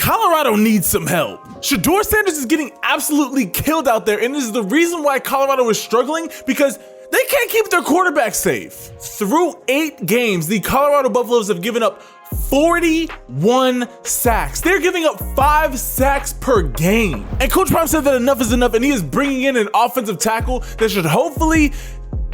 Colorado needs some help. Shedeur Sanders is getting absolutely killed out there, and this is the reason why Colorado is struggling, because they can't keep their quarterback safe. Through 8 games, the Colorado Buffaloes have given up 41 sacks. They're giving up 5 sacks per game. And Coach Prime said that enough is enough, and he is bringing in an offensive tackle that should hopefully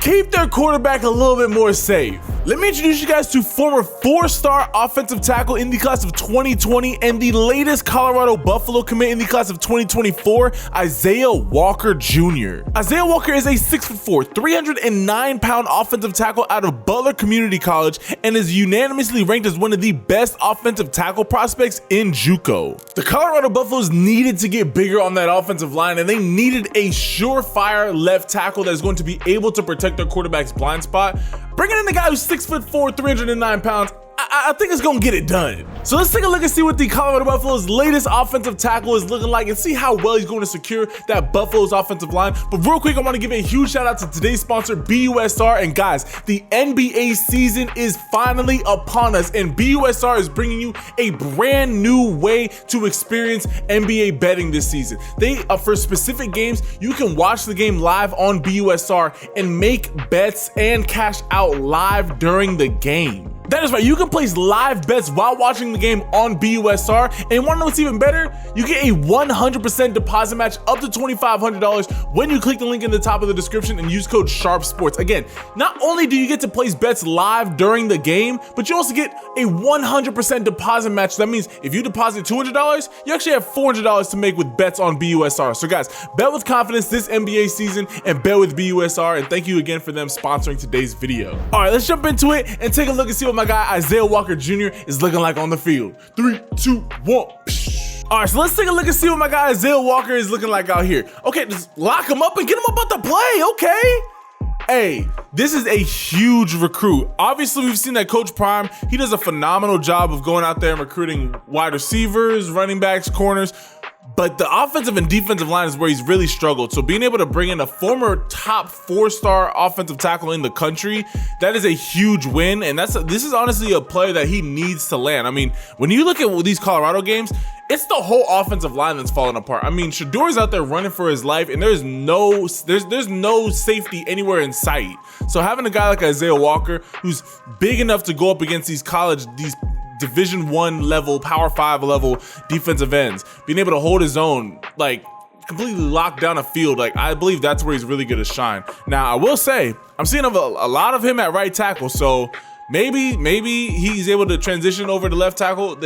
keep their quarterback a little bit more safe. Let me introduce you guys to former 4-star offensive tackle in the class of 2020 and the latest Colorado Buffalo commit in the class of 2024, Issiah Walker Jr. Issiah Walker is a 6'4", 309-pound offensive tackle out of Butler Community College and is unanimously ranked as one of the best offensive tackle prospects in JUCO. The Colorado Buffaloes needed to get bigger on that offensive line, and they needed a surefire left tackle that's going to be able to protect their quarterback's blind spot. Bringing in the guy who's 6'4", 309 pounds, I think it's gonna get it done. So let's take a look and see what the Colorado Buffaloes' latest offensive tackle is looking like and see how well he's going to secure that Buffalo's offensive line. But real quick, I want to give a huge shout out to today's sponsor, BUSR. And guys, the NBA season is finally upon us, and BUSR is bringing you a brand new way to experience NBA betting this season. They for specific games, you can watch the game live on BUSR and make bets and cash out live during the game. That is right, you can place live bets while watching the game on BUSR, and you wanna know what's even better? You get a 100% deposit match up to $2,500 when you click the link in the top of the description and use code SHARPE. Again, not only do you get to place bets live during the game, but you also get a 100% deposit match. That means if you deposit $200, you actually have $400 to make with bets on BUSR. So guys, bet with confidence this NBA season and bet with BUSR, and thank you again for them sponsoring today's video. All right, let's jump into it and take a look and see what my guy Issiah Walker Jr. is looking like on the field. 3, 2, 1. All right, so let's take a look and see what my guy Issiah Walker is looking like out here. Okay, just lock him up and get him about to play, okay? Hey, this is a huge recruit. Obviously, we've seen that Coach Prime, he does a phenomenal job of going out there and recruiting wide receivers, running backs, corners. But the offensive and defensive line is where he's really struggled. So being able to bring in a former top 4-star offensive tackle in the country, that is a huge win. And this is honestly a player that he needs to land. I mean, when you look at these Colorado games, it's the whole offensive line that's falling apart. I mean, Shedeur's out there running for his life, and there's no safety anywhere in sight. So having a guy like Issiah Walker, who's big enough to go up against these Division I level, Power 5 level defensive ends, being able to hold his own, like completely lock down a field, like I believe that's where he's really gonna shine. Now, I will say, I'm seeing a lot of him at right tackle, so maybe he's able to transition over to left tackle.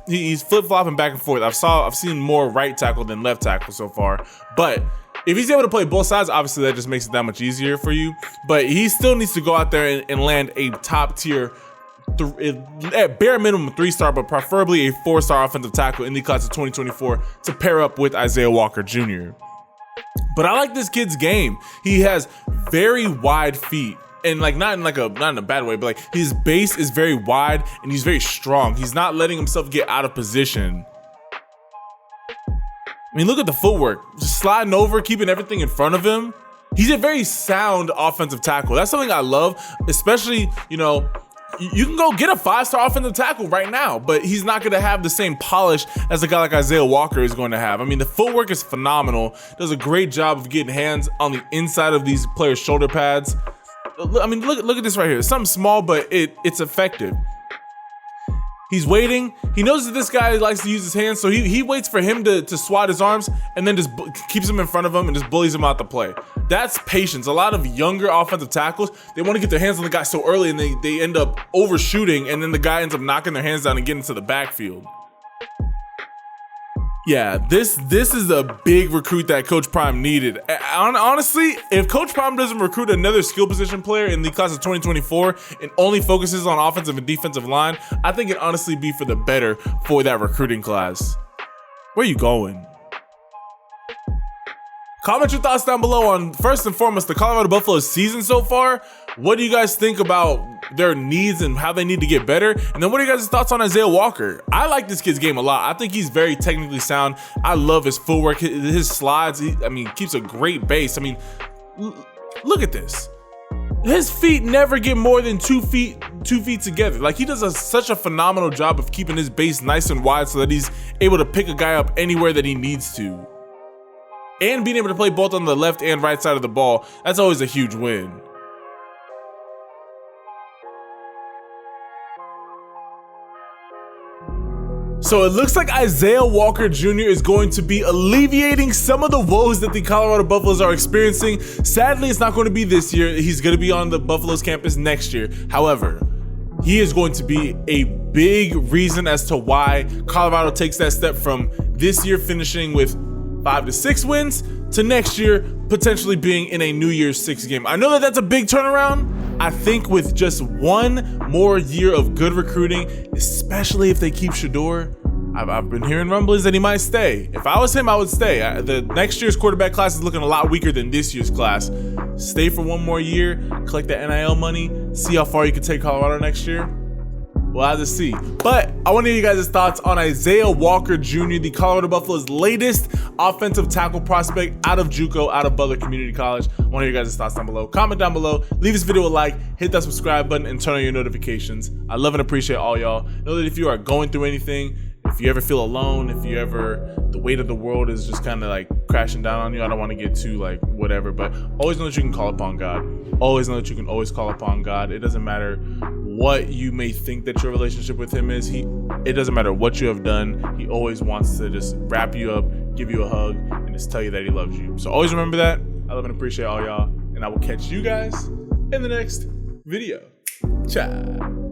He's flip-flopping back and forth. I've seen more right tackle than left tackle so far, but if he's able to play both sides, obviously that just makes it that much easier for you. But he still needs to go out there and land a top tier, at bare minimum 3-star, but preferably a 4-star offensive tackle in the class of 2024 to pair up with Issiah Walker Jr. But I like this kid's game. He has very wide feet, and like not in a bad way, but like his base is very wide and he's very strong. He's not letting himself get out of position. I mean, look at the footwork, just sliding over, keeping everything in front of him. He's a very sound offensive tackle. That's something I love, especially, you know, you can go get a 5-star offensive tackle right now, but he's not going to have the same polish as a guy like Issiah Walker is going to have. I mean, the footwork is phenomenal. Does a great job of getting hands on the inside of these players' shoulder pads. I mean, look at this right here. It's something small, but it's effective. He's waiting. He knows that this guy likes to use his hands, so he waits for him to swat his arms and then just keeps him in front of him and just bullies him out the play. That's patience. A lot of younger offensive tackles, they want to get their hands on the guy so early and they end up overshooting, and then the guy ends up knocking their hands down and getting to the backfield. Yeah, this is a big recruit that Coach Prime needed. Honestly, if Coach Prime doesn't recruit another skill position player in the class of 2024 and only focuses on offensive and defensive line, I think it'd honestly be for the better for that recruiting class. Where are you going? Comment your thoughts down below on, first and foremost, the Colorado Buffaloes season so far. What do you guys think about their needs and how they need to get better? And then what are you guys' thoughts on Issiah Walker? I like this kid's game a lot. I think he's very technically sound. I love his footwork, his slides. Keeps a great base. I mean, look at this. his feet never get more than 2 feet together. Like, he does such a phenomenal job of keeping his base nice and wide so that he's able to pick a guy up anywhere that he needs to. And being able to play both on the left and right side of the ball, that's always a huge win. So it looks like Issiah Walker Jr. is going to be alleviating some of the woes that the Colorado Buffaloes are experiencing. Sadly, it's not going to be this year. He's going to be on the Buffaloes campus next year. However, he is going to be a big reason as to why Colorado takes that step from this year finishing with 5 to 6 wins to next year potentially being in a New Year's 6 game. I know that that's a big turnaround. I think with just one more year of good recruiting, especially if they keep Shedeur, I've been hearing rumblings that he might stay. If I was him, I would stay. The next year's quarterback class is looking a lot weaker than this year's class. Stay for one more year, collect that NIL money, see how far you can take Colorado next year. We'll have to see. But I want to hear you guys' thoughts on Issiah Walker Jr., the Colorado Buffaloes' latest offensive tackle prospect out of JUCO, out of Butler Community College. I want to hear you guys' thoughts down below. Comment down below, leave this video a like, hit that subscribe button, and turn on your notifications. I love and appreciate all y'all. Know that if you are going through anything, if you ever feel alone, if you ever, the weight of the world is just kind of like crashing down on you, I don't want to get too like whatever, but always know that you can call upon God. Always know that you can always call upon God. It doesn't matter what you may think that your relationship with him is. It doesn't matter what you have done. He always wants to just wrap you up, give you a hug, and just tell you that he loves you. So always remember that. I love and appreciate all y'all, and I will catch you guys in the next video. Ciao.